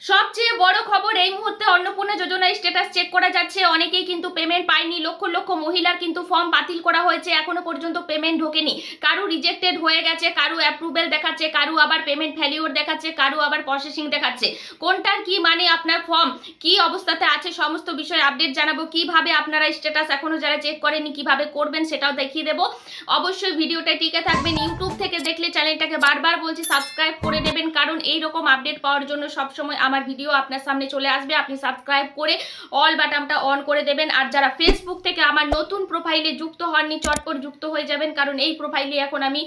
সবচেয়ে বড় খবর এই মুহূর্তে অন্নপূর্ণা যোজনার স্ট্যাটাস চেক করা যাচ্ছে। অনেকেই কিন্তু পেমেন্ট পায়নি, লক্ষ লক্ষ মহিলার কিন্তু ফর্ম বাতিল করা হয়েছে, এখনো পর্যন্ত পেমেন্ট ঢোকেনি। কারু রিজেক্টেড হয়ে গেছে, কারু অ্যাপ্রুভেল দেখাচ্ছে, কারু আবার পেমেন্ট ফেলিওর দেখাচ্ছে, কারু আবার প্রসেসিং দেখাচ্ছে। কোনটার কি মানে, আপনার ফর্ম কি অবস্থাতে আছে সমস্ত বিষয়ে আপডেট জানাবো। কিভাবে আপনারা স্ট্যাটাস এখনো যারা চেক করেননি কিভাবে করবেন সেটাও দেখিয়ে দেবো। অবশ্যই ভিডিওটা টিকে থাকবেন। ইউটিউব থেকে দেখলে চ্যানেলটাকে বারবার বলছি সাবস্ক্রাইব করে নেবেন, কারণ এইরকম আপডেট পাওয়ার জন্য সবসময় আমার ভিডিও আপনার সামনে চলে আসবে। আপনি সাবস্ক্রাইব করে অল বাটনটা অন করে দেবেন। আর যারা ফেসবুক থেকে আমার নতুন প্রোফাইলে যুক্ত হননি চটপট যুক্ত হয়ে যাবেন, কারণ এই প্রোফাইলে এখন আমি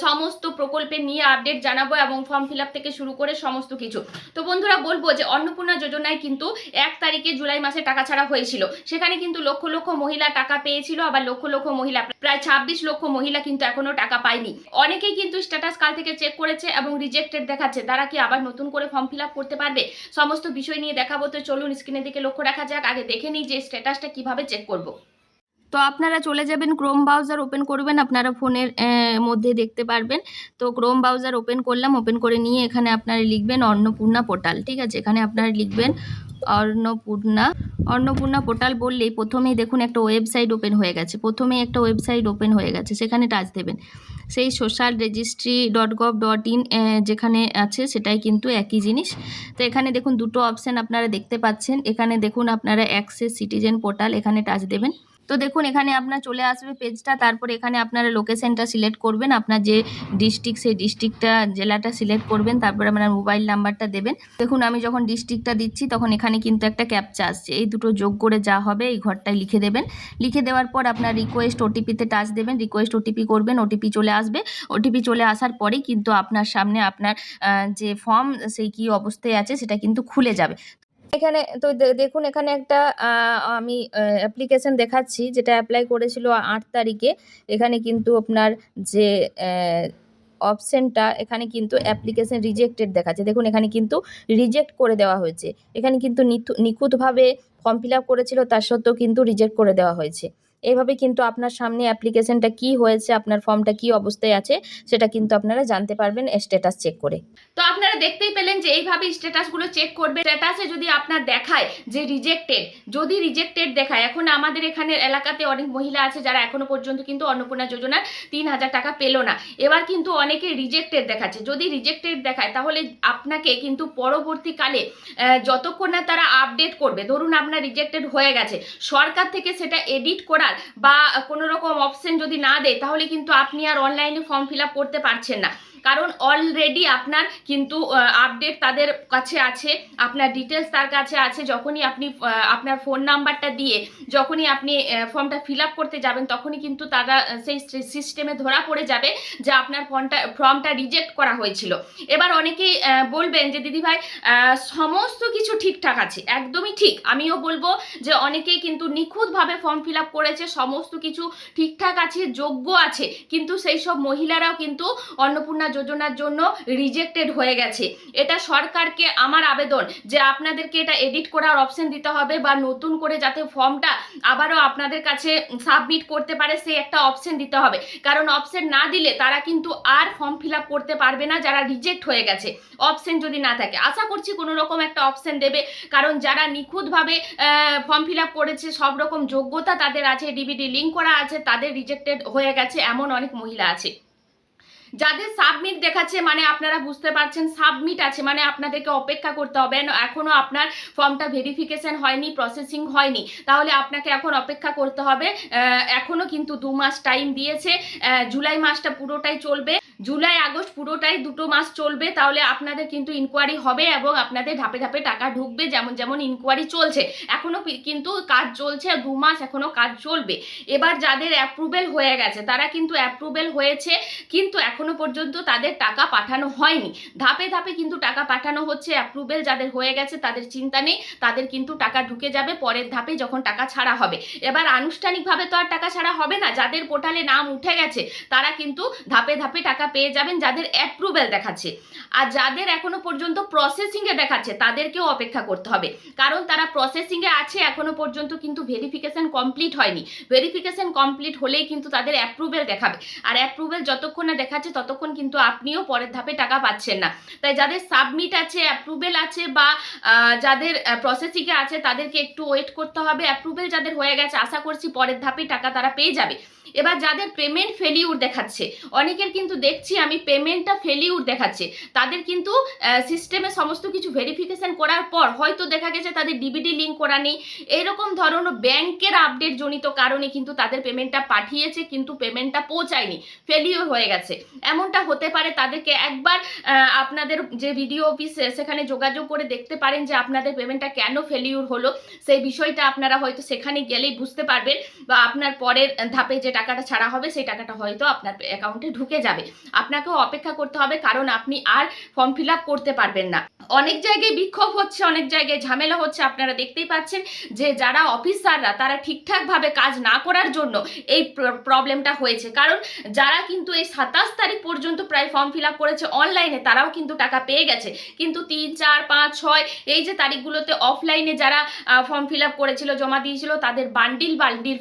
সমস্ত প্রকল্পের নিয়ে আপডেট জানাবো এবং ফর্ম ফিল আপ থেকে শুরু করে সমস্ত কিছু। তো বন্ধুরা বলবো যে অন্নপূর্ণা যোজনায় কিন্তু 1 তারিখে জুলাই মাসে টাকা ছাড়া হয়েছিল। সেখানে কিন্তু লক্ষ লক্ষ মহিলা টাকা পেয়েছিল, আবার লক্ষ লক্ষ মহিলা প্রায় 26 লক্ষ মহিলা কিন্তু এখনো টাকা পায়নি। অনেকেই কিন্তু স্ট্যাটাস কাল থেকে চেক করেছে এবং রিজেক্টেড দেখাচ্ছে। তারা কি আবার নতুন করে ফর্ম ফিল আপ করতে পারবে? সমস্ত বিষয় নিয়ে দেখাবো। তো চলুন স্ক্রিনের দিকে লক্ষ্য রাখা যাক। আগে দেখে নিই যে স্ট্যাটাসটা কিভাবে চেক করব। তো আপনারা চলে যাবেন, ক্রোম ব্রাউজার ওপেন করবেন, আপনারা ফোনের মধ্যে দেখতে পারবেন। তো ক্রোম ব্রাউজার ওপেন করলাম, ওপেন করে নিয়ে এখানে আপনারা লিখবেন অন্নপূর্ণা পোর্টাল। ঠিক আছে, এখানে আপনারা লিখবেন অন্নপূর্ণা পোর্টাল বললেই প্রথমেই দেখুন একটা ওয়েবসাইট ওপেন হয়ে গেছে। সেখানে টাচ দেবেন। সেই social registry.gov.in যেখানে আছে সেটাই কিন্তু একই জিনিস। তো এখানে দেখুন দুটো অপশান আপনারা দেখতে পাচ্ছেন। এখানে দেখুন আপনারা অ্যাক্সেস সিটিজেন পোর্টাল, এখানে টাচ দেবেন। তো দেখুন এখানে আপনার চলে আসবে পেজটা। তারপরে এখানে আপনারা লোকেশনটা সিলেক্ট করবেন, আপনার যে ডিস্ট্রিক্ট সেই ডিস্ট্রিক্টটা জেলাটা সিলেক্ট করবেন। তারপরে আপনার মোবাইল নাম্বারটা দেবেন। দেখুন আমি যখন ডিস্ট্রিক্টটা দিচ্ছি তখন এখানে কিন্তু একটা ক্যাপচা আসছে, এই দুটো যোগ করে যা হবে এই ঘরটায় লিখে দেবেন। লিখে দেওয়ার পর আপনার রিকোয়েস্ট ওটিপিতে টাচ দেবেন, রিকোয়েস্ট ওটিপি করবেন, ওটিপি চলে আসবে। ওটিপি চলে আসার পরেই কিন্তু আপনার সামনে আপনার যে ফর্ম সেই কী অবস্থায় আছে সেটা কিন্তু খুলে যাবে। এখানে তো দেখুন এখানে একটা আমি অ্যাপ্লিকেশন দেখাচ্ছি যেটা অ্যাপ্লাই করেছিল 8 তারিখে। এখানে কিন্তু আপনার যে অপশনটা এখানে কিন্তু অ্যাপ্লিকেশন রিজেক্টেড দেখাচ্ছে। দেখুন এখানে কিন্তু রিজেক্ট করে দেওয়া হয়েছে। এখানে কিন্তু নিখুঁতভাবে ফর্ম ফিল আপ করেছিল, তার সত্ত্বেও কিন্তু রিজেক্ট করে দেওয়া হয়েছে। এইভাবে কিন্তু আপনার সামনে অ্যাপ্লিকেশনটা কি হয়েছে, আপনার ফর্মটা কি অবস্থায় আছে সেটা কিন্তু আপনারা জানতে পারবেন স্ট্যাটাস চেক করে। তো আপনারা দেখতেই পেলেন যে এইভাবে স্ট্যাটাসগুলো চেক করবে। স্ট্যাটাসে যদি আপনার দেখায় যে রিজেক্টেড, যদি রিজেক্টেড দেখায়, এখন আমাদের এখানের এলাকাতে অনেক মহিলা আছে যারা এখনো পর্যন্ত কিন্তু অন্নপূর্ণা যোজনার 3000 টাকা পেলো না। এবার কিন্তু অনেকে রিজেক্টেড দেখাচ্ছে। যদি রিজেক্টেড দেখায় তাহলে আপনাকে কিন্তু পরবর্তীকালে যতক্ষণ না তারা আপডেট করবে, ধরুন আপনার রিজেক্টেড হয়ে গেছে, সরকার থেকে সেটা এডিট করার বা কোনো রকম অপশন যদি না দেয় তাহলে কিন্তু আপনি আর অনলাইনে ফর্ম ফিল আপ করতে পারছেন না। কারণ অলরেডি আপনার কিন্তু আপডেট তাদের কাছে আছে, আপনার ডিটেলস তার কাছে আছে। যখনই আপনি আপনার ফোন নাম্বারটা দিয়ে যখনই আপনি ফর্মটা ফিল আপ করতে যাবেন তখনই কিন্তু তারা সেই সিস্টেমে ধরা পড়ে যাবে যে আপনার ফর্মটা রিজেক্ট করা হয়েছিল। এবার অনেকেই বলবেন যে দিদিভাই সমস্ত কিছু ঠিকঠাক আছে, একদমই ঠিক। আমিও বলবো যে অনেকেই কিন্তু নিখুঁতভাবে ফর্ম ফিল আপ করেছে, সমস্ত কিছু ঠিকঠাক আছে, যোগ্য আছে, কিন্তু সেই সব মহিলারাও কিন্তু অন্নপূর্ণা যোজনার জন্য রিজেক্টেড হয়ে গেছে। এটা সরকারকে আমার আবেদন যে আপনাদেরকে এটা এডিট করার অপশন দিতে হবে, বা নতুন করে যাতে ফর্মটা আবারও আপনাদের কাছে সাবমিট করতে পারে সেই একটা অপশন দিতে হবে। কারণ অপশন না দিলে তারা কিন্তু আর ফর্ম ফিল আপ করতে পারবে না যারা রিজেক্ট হয়ে গেছে, অপশন যদি না থাকে। আশা করছি কোনো রকম একটা অপশন দেবে, কারণ যারা নিখুঁতভাবে ফর্ম ফিল আপ করেছে, সব রকম যোগ্যতা তাদের আছে, ডিবিডি লিঙ্ক করা আছে, তাদের রিজেক্টেড হয়ে গেছে এমন অনেক মহিলা আছে। যাদের সাবমিট দেখাচ্ছে মানে আপনারা বুঝতে পারছেন সাবমিট আছে মানে আপনাদেরকে অপেক্ষা করতে হবে। এখনো আপনার ফর্মটা ভেরিফিকেশন হয়নি, প্রসেসিং হয়নি, তাহলে আপনাকে এখন অপেক্ষা করতে হবে। এখনো কিন্তু 2 মাস টাইম দিয়েছে। জুলাই মাসটা পুরোটাই চলবে, জুলাই আগস্ট পুরোটাই 2 মাস চলবে। তাহলে আপনাদের কিন্তু ইনকোয়ারি হবে এবং আপনাদের ধাপে ধাপে টাকা ঢুকবে। যেমন যেমন ইনকোয়ারি চলছে, এখনো কিন্তু কাজ চলছে, 2 মাস এখনো কাজ চলবে। এবার যাদের অ্যাপ্রুভেল হয়ে গেছে তারা কিন্তু অ্যাপ্রুভেল হয়েছে, কিন্তু এখনো পর্যন্ত তাদের টাকা পাঠানো হয়নি। ধাপে ধাপে কিন্তু টাকা পাঠানো হচ্ছে। অ্যাপ্রুভেল যাদের হয়ে গেছে তাদের চিন্তা নেই, তাদের কিন্তু টাকা ঢুকে যাবে পরের ধাপে যখন টাকা ছাড়া হবে। এবার আনুষ্ঠানিকভাবে তো আর টাকা ছাড়া হবে না, যাদের পোর্টালে নাম উঠে গেছে তারা কিন্তু ধাপে ধাপে টাকা টাকা পেয়ে যাবেন যাদের অ্যাপ্রুভেল দেখাচ্ছে। আর যাদের এখনো পর্যন্ত প্রসেসিংয়ে দেখাচ্ছে তাদেরকেও অপেক্ষা করতে হবে, কারণ তারা প্রসেসিংয়ে আছে এখনো পর্যন্ত, কিন্তু ভেরিফিকেশন কমপ্লিট হয়নি। ভেরিফিকেশন কমপ্লিট হলেই কিন্তু তাদের অ্যাপ্রুভেল দেখাবে, আর অ্যাপ্রুভেল যতক্ষণ না দেখাচ্ছে ততক্ষণ কিন্তু আপনিও পরের ধাপে টাকা পাচ্ছেন না। তাই যাদের সাবমিট আছে, অ্যাপ্রুভেল আছে, বা যাদের প্রসেসিংয়ে আছে তাদেরকে একটু ওয়েট করতে হবে। অ্যাপ্রুভেল যাদের হয়ে গেছে আশা করছি পরের ধাপে টাকা তারা পেয়ে যাবে। এবার যাদের পেমেন্ট ফেলিউর দেখাচ্ছে, অনেকের কিন্তু দেখছি আমি পেমেন্টটা ফেলিউর দেখাচ্ছে, তাদের কিন্তু সিস্টেমে সমস্ত কিছু ভেরিফিকেশন করার পর হয়তো দেখা গেছে তাদের ডিবিটি লিঙ্ক করা নেই, এরকম ধরনের ব্যাংকের আপডেট জনিত কারণে কিন্তু তাদের পেমেন্টটা পাঠিয়েছে কিন্তু পেমেন্টটা পৌঁছায়নি, ফেলিউর হয়ে গেছে। এমনটা হতে পারে, তাদেরকে একবার আপনাদের যে ভিডিও অফিস সেখানে যোগাযোগ করে দেখতে পারেন যে আপনাদের পেমেন্টটা কেন ফেলিউর হলো। সেই বিষয়টা আপনারা হয়তো সেখানে গেলেই বুঝতে পারবেন, বা আপনার পরের ধাপে যে টাকাটা ছাড়া হবে সেই টাকাটা হয়তো আপনার অ্যাকাউন্টে ঢুকে যাবে। আপনাকেও অপেক্ষা করতে হবে, কারণ আপনি আর ফর্ম ফিল আপ করতে পারবেন না। অনেক জায়গায় বিক্ষোভ হচ্ছে, অনেক জায়গায় ঝামেলা হচ্ছে, আপনারা দেখতেই পাচ্ছেন যে যারা অফিসাররা তারা ঠিকঠাকভাবে কাজ না করার জন্য এই প্রবলেমটা হয়েছে। কারণ যারা কিন্তু এই 27 তারিখ পর্যন্ত প্রায় ফর্ম ফিল আপ করেছে অনলাইনে তারাও কিন্তু টাকা পেয়ে গেছে, কিন্তু 3, 4, 5, 6 এই যে তারিখগুলোতে অফলাইনে যারা ফর্ম ফিল আপ করেছিল, জমা দিয়েছিল, তাদের বান্ডিল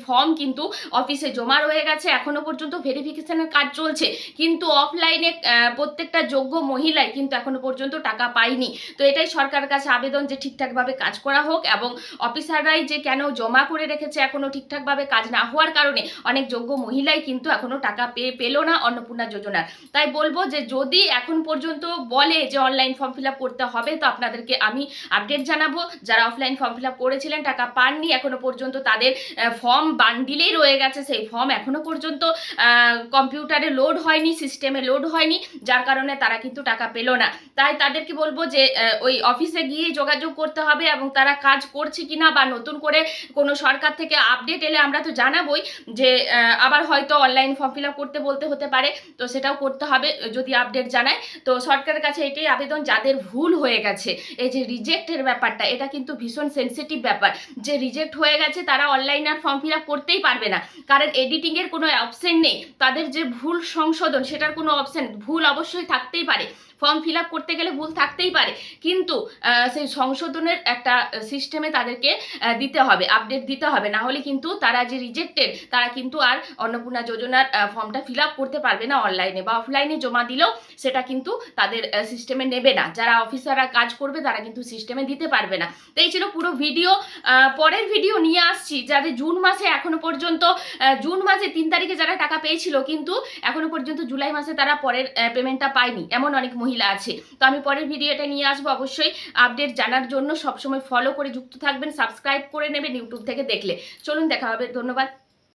ফর্ম কিন্তু অফিসে জমা রয়ে গেছে, এখনো পর্যন্ত ভেরিফিকেশনের কাজ চলছে, কিন্তু অফলাইনে প্রত্যেকটা যোগ্য মহিলাই কিন্তু এখনো পর্যন্ত টাকা পায়নি। তো এটাই সরকারের কাছে আবেদন যে ঠিকঠাকভাবে কাজ করা হোক, এবং অফিসাররাই যে কেন জমা করে রেখেছে এখনো ঠিকঠাকভাবে কাজ না হওয়ার কারণে অনেক যোগ্য মহিলাই কিন্তু এখনো টাকা পেলো না অন্নপূর্ণা যোজনার। তাই বলবো যে যদি এখন পর্যন্ত বলে যে অনলাইন ফর্ম ফিল আপ করতে হবে, তো আপনাদেরকে আমি আপডেট জানাবো। যারা অফলাইন ফর্ম ফিল আপ করেছিলেন টাকা পাননি এখনো পর্যন্ত, তাদের ফর্ম বান্ডিলেই রয়ে গেছে, সেই ফর্ম এখনো পর্যন্ত কম্পিউটারে লোড হয়নি, সিস্টেমে লোড হয়নি, যার কারণে তারা কিন্তু টাকা পেলো না। তাই তাদেরকে বলবো যে ওই অফিসে গিয়ে যোগাযোগ করতে হবে, এবং তারা কাজ করছে কিনা বা নতুন করে কোনো সরকার থেকে আপডেট এলে আমরা তো জানাবোই যে আবার হয়তো অনলাইন ফর্ম ফিল আপ করতে বলতে হতে পারে, তো সেটাও করতে হবে যদি আপডেট জানায়। তো সরকারের কাছে এটাই আবেদন, যাদের ভুল হয়ে গেছে, এই যে রিজেক্টের ব্যাপারটা, এটা কিন্তু ভীষণ সেন্সিটিভ ব্যাপার, যে রিজেক্ট হয়ে গেছে তারা অনলাইন আর ফর্ম ফিল আপ করতেই পারবে না, কারণ এডিটিংয়ের কোনো অপশন নেই। তাদের যে ভুল সংশোধন সেটার কোনো অপশন, ভুল অবশ্যই থাকতেই পারে, ফর্ম ফিল আপ করতে গেলে ভুল থাকতেই পারে, কিন্তু সেই সংশোধনের একটা সিস্টেমে তাদেরকে দিতে হবে, আপডেট দিতে হবে, না হলে কিন্তু তারা যে রিজেক্টেড তারা কিন্তু আর অন্নপূর্ণা যোজনার ফর্মটা ফিল আপ করতে পারবে না অনলাইনে, বা অফলাইনে জমা দিলেও সেটা কিন্তু তাদের সিস্টেমে নেবে না, যারা অফিসাররা কাজ করবে তারা কিন্তু সিস্টেমে দিতে পারবে না। তো এই ছিল পুরো ভিডিও। পরের ভিডিও নিয়ে আসছি যাদের জুন মাসে এখনো পর্যন্ত, জুন মাসে 3 তারিখে যারা টাকা পেয়েছিল কিন্তু এখনো পর্যন্ত জুলাই মাসে তারা পরের পেমেন্টটা পায়নি, এমন অনেক মহিলা আছে। তো আমি পরের ভিডিওটা নিয়ে আসবো, অবশ্যই আপডেট জানার জন্য সবসময় ফলো করে যুক্ত থাকবেন, সাবস্ক্রাইব করে নেবেন ইউটিউব থেকে দেখলে। চলুন দেখা হবে, ধন্যবাদ।